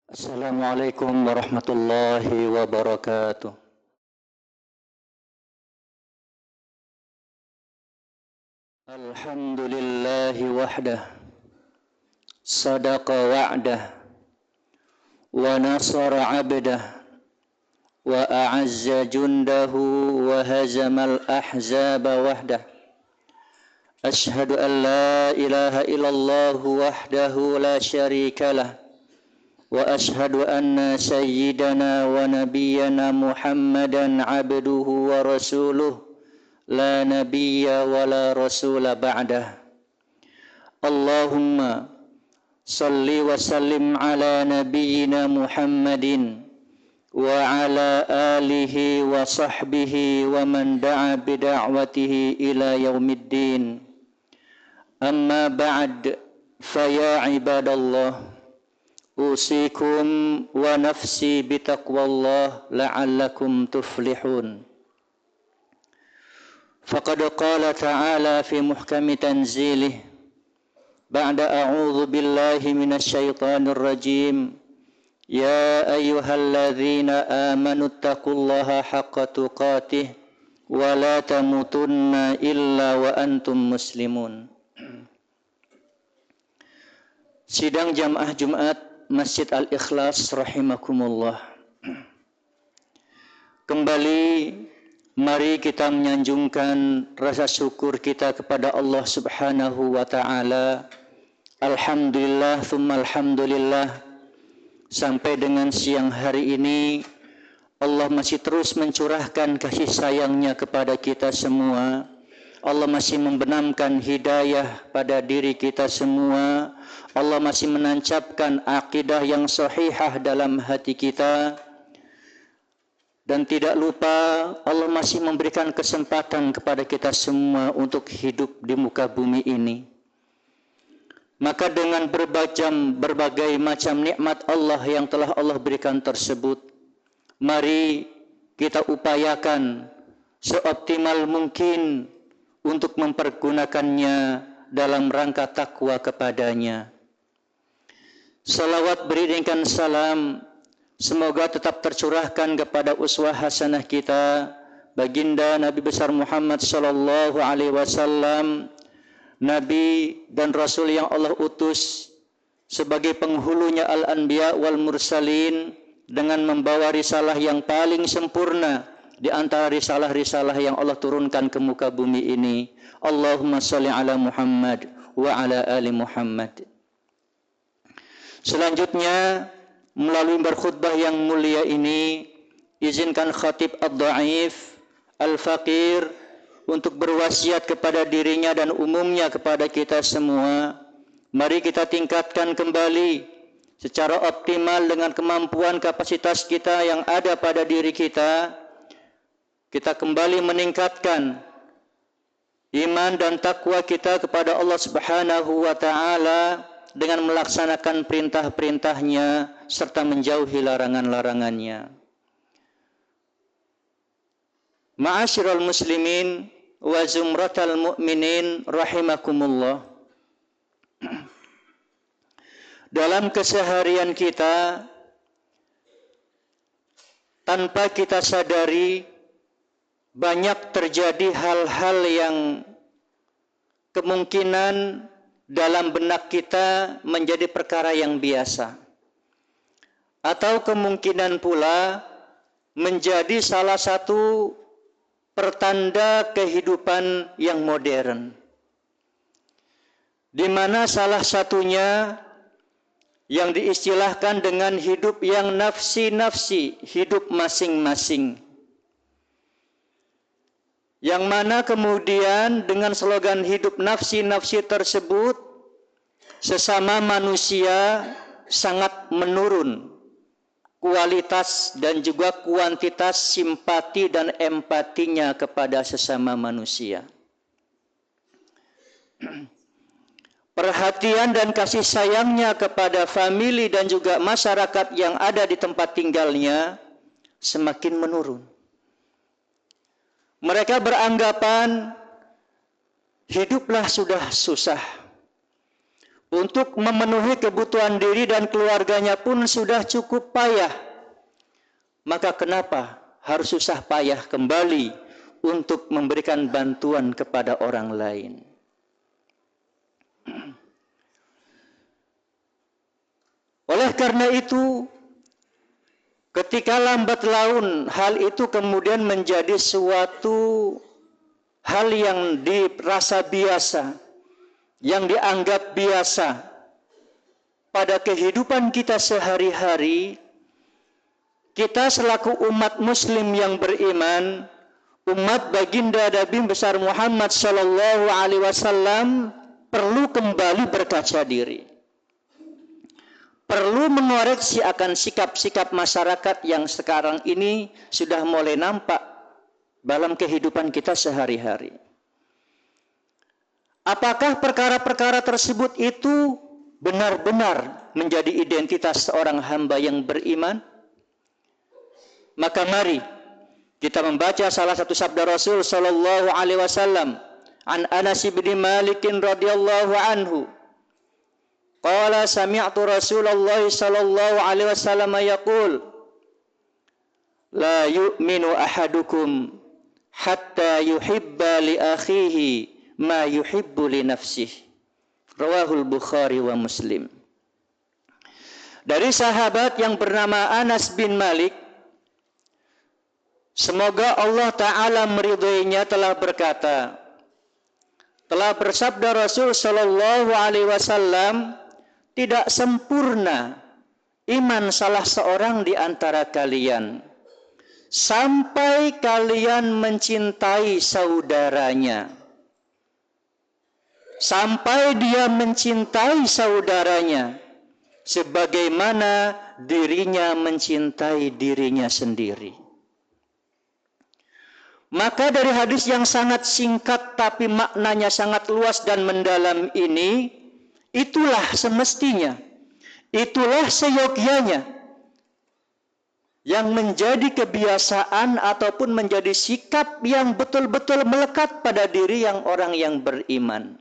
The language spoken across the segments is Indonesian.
Assalamualaikum warahmatullahi wabarakatuh. Alhamdulillahi wahdah, sadaqa wa'dah, wa nasara abdah, wa a'azza jundahu, wa hazamal ahzaba wahdah. Ashhadu an la ilaha illallah wahdahu la syarika lah. وأشهد أن سيدنا ونبينا محمدا عبده ورسوله لا نبي ولا رسول بعده اللهم صل وسلم على نبينا محمد وعلى آله وصحبه ومن دعا بدعوته إلى يوم الدين أما بعد فيا عباد الله أوصيكم ونفسي بتقوى الله لعلكم تفلحون فقد قال تعالى في محكم تنزيله بعد أعوذ بالله من الشيطان الرجيم يا أيها الذين آمنوا اتقوا الله حق تقاته ولا تموتن إلا وأنتم مسلمون. Sidang jamaah Jumat Masjid Al-Ikhlas rahimakumullah. Kembali mari kita menyanjungkan rasa syukur kita kepada Allah Subhanahu wa taala. Alhamdulillah tsumma alhamdulillah. Sampai dengan siang hari ini Allah masih terus mencurahkan kasih sayangnya kepada kita semua. Allah masih membenamkan hidayah pada diri kita semua. Allah masih menancapkan akidah yang sahihah dalam hati kita. Dan tidak lupa Allah masih memberikan kesempatan kepada kita semua untuk hidup di muka bumi ini. Maka dengan berbagai macam nikmat Allah yang telah Allah berikan tersebut, mari kita upayakan seoptimal mungkin untuk mempergunakannya dalam rangka takwa kepadanya. Salawat beriringkan salam semoga tetap tercurahkan kepada uswah hasanah kita baginda Nabi besar Muhammad sallallahu alaihi wasallam, nabi dan rasul yang Allah utus sebagai penghulunya al-anbiya wal mursalin dengan membawa risalah yang paling sempurna di antara risalah-risalah yang Allah turunkan ke muka bumi ini. Allahumma shalli ala Muhammad wa ala ali Muhammad. Selanjutnya, melalui berkhutbah yang mulia ini, izinkan khatib ad-dhaif, al-faqir, untuk berwasiat kepada dirinya dan umumnya kepada kita semua. Mari kita tingkatkan kembali secara optimal dengan kemampuan kapasitas kita yang ada pada diri kita. Kita kembali meningkatkan iman dan takwa kita kepada Allah Subhanahu wa taala dengan melaksanakan perintah-perintahnya serta menjauhi larangan-larangannya. Ma'asyiral muslimin wa zumratal mu'minin rahimakumullah. Dalam keseharian kita, tanpa kita sadari, banyak terjadi hal-hal yang kemungkinan dalam benak kita menjadi perkara yang biasa, atau kemungkinan pula menjadi salah satu pertanda kehidupan yang modern, di mana salah satunya yang diistilahkan dengan hidup yang nafsi-nafsi, hidup masing-masing. Yang mana kemudian dengan slogan hidup nafsi-nafsi tersebut, sesama manusia sangat menurun kualitas dan juga kuantitas simpati dan empatinya kepada sesama manusia. Perhatian dan kasih sayangnya kepada famili dan juga masyarakat yang ada di tempat tinggalnya semakin menurun. Mereka beranggapan hiduplah sudah susah, Untuk memenuhi kebutuhan diri dan keluarganya pun sudah cukup payah. Maka kenapa harus susah payah kembali untuk memberikan bantuan kepada orang lain? Oleh karena itu, ketika lambat laun hal itu kemudian menjadi suatu hal yang dirasa biasa, yang dianggap biasa pada kehidupan kita sehari-hari, kita selaku umat muslim yang beriman, umat baginda Nabi besar Muhammad sallallahu alaihi wasallam perlu kembali berkaca diri. Perlu mengoreksi akan sikap-sikap masyarakat yang sekarang ini sudah mulai nampak dalam kehidupan kita sehari-hari. Apakah perkara-perkara tersebut itu benar-benar menjadi identitas seorang hamba yang beriman? Maka mari kita membaca salah satu sabda Rasul sallallahu alaihi wasallam an Anas bin Malik radhiyallahu anhu. Qala sami'tu Rasulullah sallallahu alaihi wasallam yaqul la yu'minu ahadukum hatta yuhibba li akhihi ma yuhibbu li nafsihi. Rawahul Bukhari wa Muslim. Dari sahabat yang bernama Anas bin Malik, semoga Allah Ta'ala meridhoinya, telah berkata, telah bersabda Rasul sallallahu alaihi wasallam, tidak sempurna iman salah seorang di antara kalian sampai kalian mencintai saudaranya. Sampai dia mencintai saudaranya sebagaimana dirinya mencintai dirinya sendiri. Maka dari hadis yang sangat singkat tapi maknanya sangat luas dan mendalam ini, itulah semestinya, itulah seyogyanya yang menjadi kebiasaan ataupun menjadi sikap yang betul-betul melekat pada diri orang yang beriman.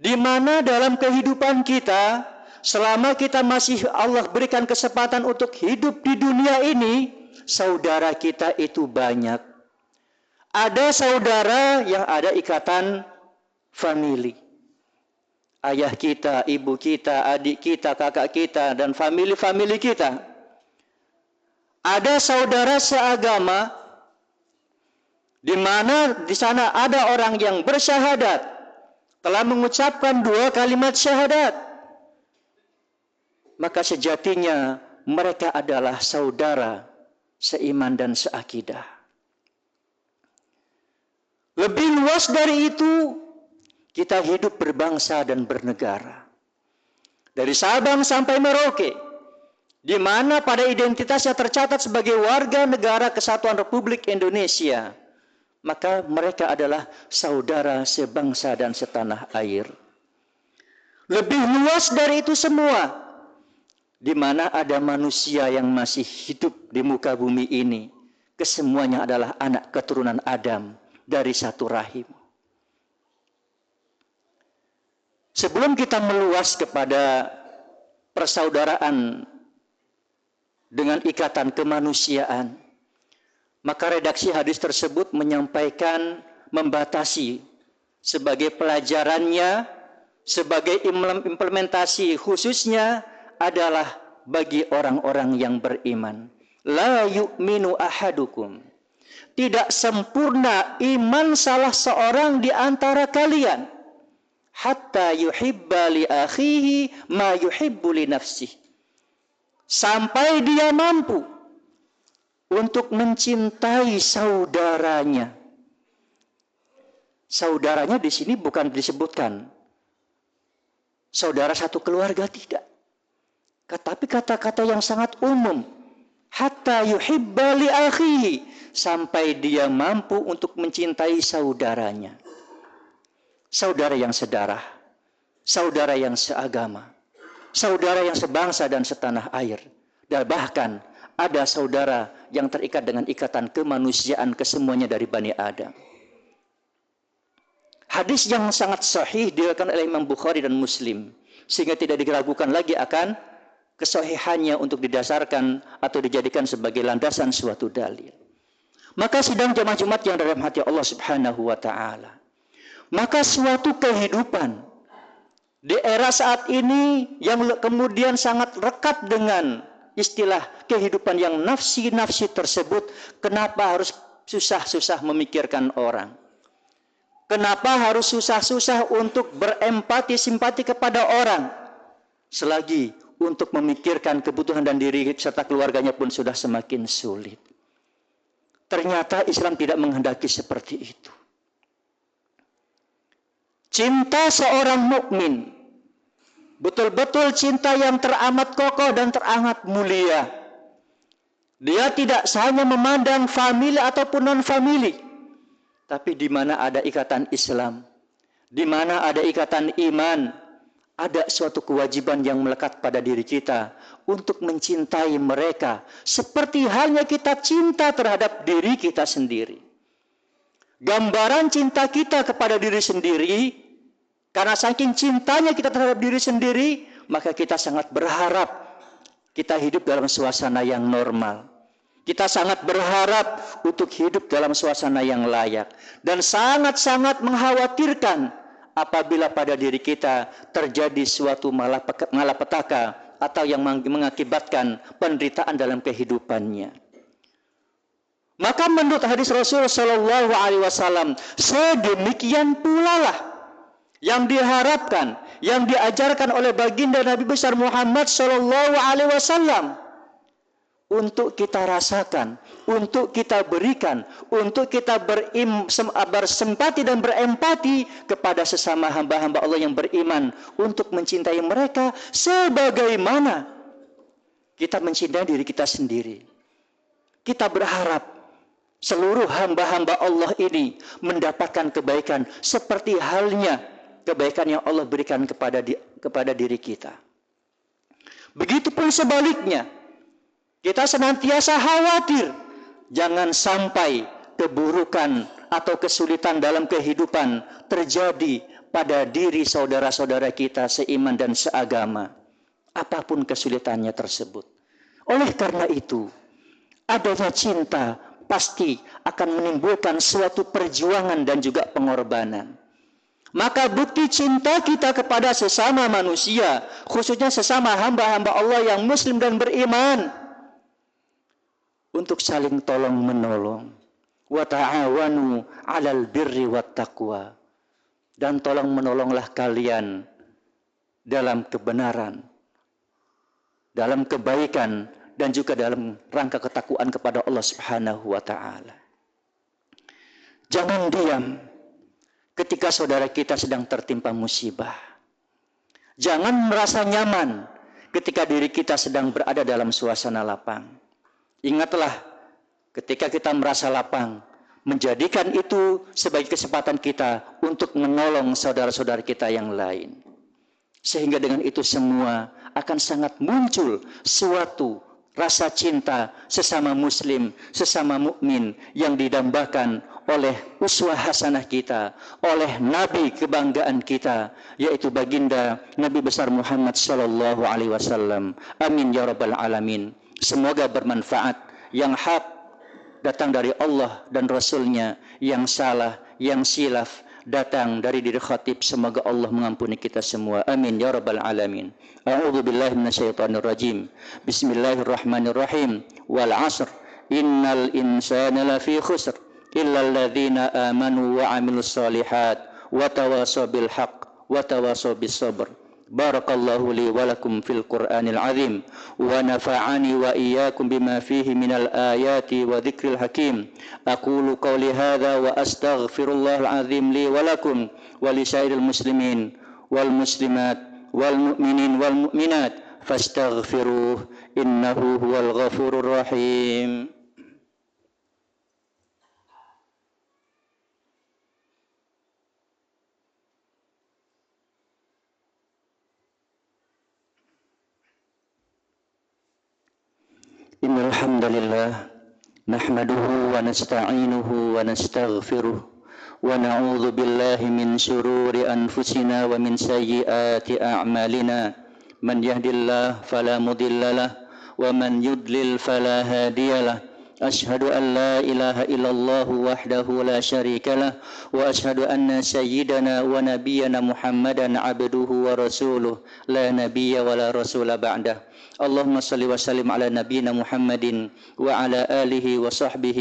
Di mana dalam kehidupan kita, selama kita masih Allah berikan kesempatan untuk hidup di dunia ini, saudara kita itu banyak. Ada saudara yang ada ikatan famili. Ayah kita, ibu kita, adik kita, kakak kita, dan famili-famili kita. Ada saudara seagama, di mana di sana ada orang yang bersyahadat, telah mengucapkan 2 kalimat syahadat, maka sejatinya mereka adalah saudara seiman dan seakidah. Lebih luas dari itu, kita hidup berbangsa dan bernegara. Dari Sabang sampai Merauke, di mana pada identitasnya tercatat sebagai warga negara Kesatuan Republik Indonesia, maka mereka adalah saudara sebangsa dan setanah air. Lebih luas dari itu semua, di mana ada manusia yang masih hidup di muka bumi ini, kesemuanya adalah anak keturunan Adam dari satu rahim. Sebelum kita meluas kepada persaudaraan dengan ikatan kemanusiaan, maka redaksi hadis tersebut menyampaikan, membatasi sebagai pelajarannya, sebagai implementasi khususnya adalah bagi orang-orang yang beriman. La yu'minu ahadukum. Tidak sempurna iman salah seorang di antara kalian hatta yuhibba li akhihi ma yuhibbu li nafsihi. Sampai dia mampu untuk mencintai saudaranya. Saudaranya di sini bukan disebutkan saudara satu keluarga, tidak. Tetapi kata-kata yang sangat umum. Hatta yuhibba li akhihi. Sampai dia mampu untuk mencintai saudaranya. Saudara yang sedarah. Saudara yang seagama. Saudara yang sebangsa dan setanah air. Dan bahkan ada saudara yang terikat dengan ikatan kemanusiaan kesemuanya dari Bani Adam. Hadis yang sangat sahih diriwayatkan oleh Imam Bukhari dan Muslim, sehingga tidak diragukan lagi akan kesahihannya untuk didasarkan atau dijadikan sebagai landasan suatu dalil. Maka sidang jamaah Jumat yang dalam hati Allah Subhanahu wa taala, maka suatu kehidupan di era saat ini yang kemudian sangat rekat dengan istilah kehidupan yang nafsi-nafsi tersebut, kenapa harus susah-susah memikirkan orang? Kenapa harus susah-susah untuk berempati, simpati kepada orang? Selagi untuk memikirkan kebutuhan dan diri serta keluarganya pun sudah semakin sulit. Ternyata Islam tidak menghendaki seperti itu. Cinta seorang mukmin, betul-betul cinta yang teramat kokoh dan teramat mulia. Dia tidak hanya memandang famili ataupun non-famili, tapi di mana ada ikatan Islam, di mana ada ikatan iman, ada suatu kewajiban yang melekat pada diri kita untuk mencintai mereka seperti halnya kita cinta terhadap diri kita sendiri. Gambaran cinta kita kepada diri sendiri, karena saking cintanya kita terhadap diri sendiri, maka kita sangat berharap kita hidup dalam suasana yang normal. Kita sangat berharap untuk hidup dalam suasana yang layak. Dan sangat-sangat mengkhawatirkan apabila pada diri kita terjadi suatu malapetaka atau yang mengakibatkan penderitaan dalam kehidupannya. Maka menurut hadis Rasul Shallallahu Alaihi Wasallam, sedemikian pula lah yang diharapkan, yang diajarkan oleh baginda Nabi besar Muhammad Shallallahu Alaihi Wasallam untuk kita rasakan, untuk kita berikan, untuk kita bersempati dan berempati kepada sesama hamba-hamba Allah yang beriman, untuk mencintai mereka sebagaimana kita mencintai diri kita sendiri. Kita berharap seluruh hamba-hamba Allah ini mendapatkan kebaikan seperti halnya kebaikan yang Allah berikan kepada diri kita. Begitupun sebaliknya, kita senantiasa khawatir jangan sampai keburukan atau kesulitan dalam kehidupan terjadi pada diri saudara-saudara kita seiman dan seagama, apapun kesulitannya tersebut. Oleh karena itu, adanya cinta pasti akan menimbulkan suatu perjuangan dan juga pengorbanan. Maka bukti cinta kita kepada sesama manusia, khususnya sesama hamba-hamba Allah yang muslim dan beriman, untuk saling tolong menolong. Wa ta'awanu 'alal birri wat taqwa. Dan tolong menolonglah kalian dalam kebenaran, dalam kebaikan, dan juga dalam rangka ketakwaan kepada Allah Subhanahu wa taala. Jangan diam ketika saudara kita sedang tertimpa musibah. Jangan merasa nyaman ketika diri kita sedang berada dalam suasana lapang. Ingatlah, ketika kita merasa lapang, menjadikan itu sebagai kesempatan kita untuk menolong saudara-saudara kita yang lain. Sehingga dengan itu semua akan sangat muncul suatu rasa cinta sesama muslim, sesama mukmin yang didambakan oleh uswah hasanah kita, oleh nabi kebanggaan kita, yaitu baginda Nabi besar Muhammad sallallahu alaihi wasallam. Amin ya rabbal alamin. Semoga bermanfaat. Yang hak datang dari Allah dan Rasulnya, yang salah, yang silaf datang dari diri khatib. Semoga Allah mengampuni kita semua. Amin ya rabbal alamin. A'udzu billahi minasyaitonir rajim. Bismillahirrahmanirrahim. Wal 'asr innal insana lafi khusr illa alladzina amanu wa 'amilus shalihat wa tawassaw bil haqq wa tawassaw bis sabr. Barakallahu li wa lakum fil Qur'anil azim wa nafa'ani wa iyyakum bima fihi minal ayati wa dzikril hakim. Aqulu qawli hadza wa astaghfirullahal azim li wa lakum wa li sairil muslimin wal muslimat wal mu'minin wal mu'minat fastaghfiruh innahu huwal ghafurur rahim. Innal hamdalillah nahmaduhu wa nasta'inuhu wa nastaghfiruh ونعوذ بالله من شرور أنفسنا ومن سيئات أعمالنا من يهد الله فلا مضل له ومن يضلل فلا هادي له أشهد أن لا إله إلا الله وحده لا شريك له وأشهد أن سيدنا ونبينا محمدا عبده ورسوله لا نبي ولا رسول بعده اللهم صل وسلم على نبينا محمد وعلى آله وصحبه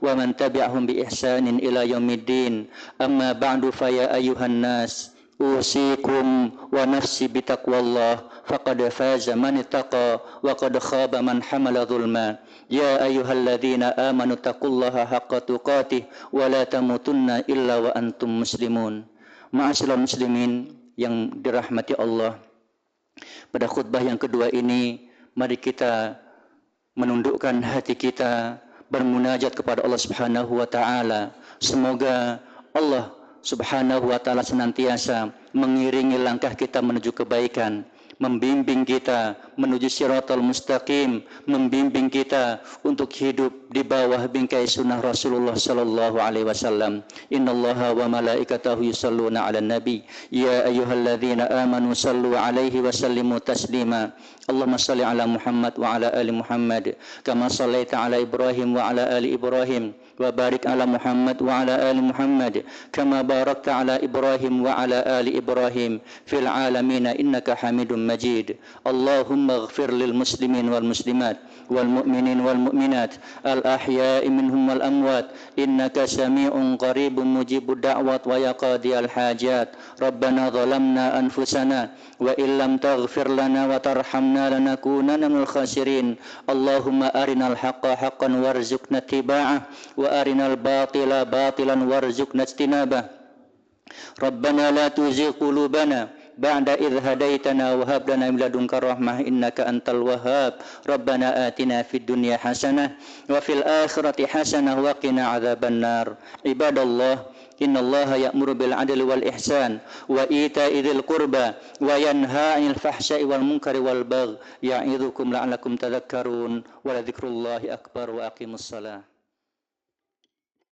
ومن تبعهم بإحسان إلى يوم الدين أما بعد فيا أيها الناس أوصيكم ونفسي بتقوى الله فقد فاز من اتقى وقد خاب من حمل ظلما يا أيها الذين آمنوا اتقوا الله حق تقاته ولا تموتن إلا وأنتم مسلمون. Ma'asyiral muslimin yang dirahmati Allah, pada khutbah yang kedua ini mari kita menundukkan hati kita bermunajat kepada Allah Subhanahu wa taala. Semoga Allah Subhanahu wa ta'ala senantiasa mengiringi langkah kita menuju kebaikan, membimbing kita menuju siratal mustaqim, membimbing kita untuk hidup di bawah bingkai sunnah Rasulullah sallallahu alaihi wasallam. Innallaha wa malaikatahu yusalluna 'alan nabi ya ayyuhalladzina amanu sallu 'alaihi wa sallimu taslima. Allahumma shalli 'ala Muhammad wa 'ala ali Muhammad kama shallaita 'ala Ibrahim wa 'ala ali Ibrahim wa barik 'ala Muhammad wa 'ala ali Muhammad kama barakta 'ala Ibrahim wa 'ala ali Ibrahim fil 'alamin innaka Hamidum Majid. Allahumma ighfir lil muslimin wal muslimat wal mu'minin wal mu'minat al ahya'i minhum wal amwat innaka sami'un qaribun mujibud da'wat wa yaqadiyal hajat. Rabbana zalamna anfusana wa illam taghfir lana wa tarhamna lanakunanna minal khasirin. Allahumma arinal haqqa haqqan warzuqna ittiba'ah wa arinal batila batilan warzuqna ijtinabah. Rabbana la tuzigh qulubana ba'da idh hadaitana wa hab lana min ladunka rahmah innaka antal wahhab. Rabbana atina fid dunya hasanah wa fil akhirati hasanah wa qina adzabannar. Ibadallah, innallaha ya'muru bil 'adli wal ihsan wa ita'i dzil qurba wa yanha 'anil fahsya'i wal munkari wal baghi ya'idzukum la'allakum tadhakkarun wa la dzikrullahi akbar wa aqimussalah.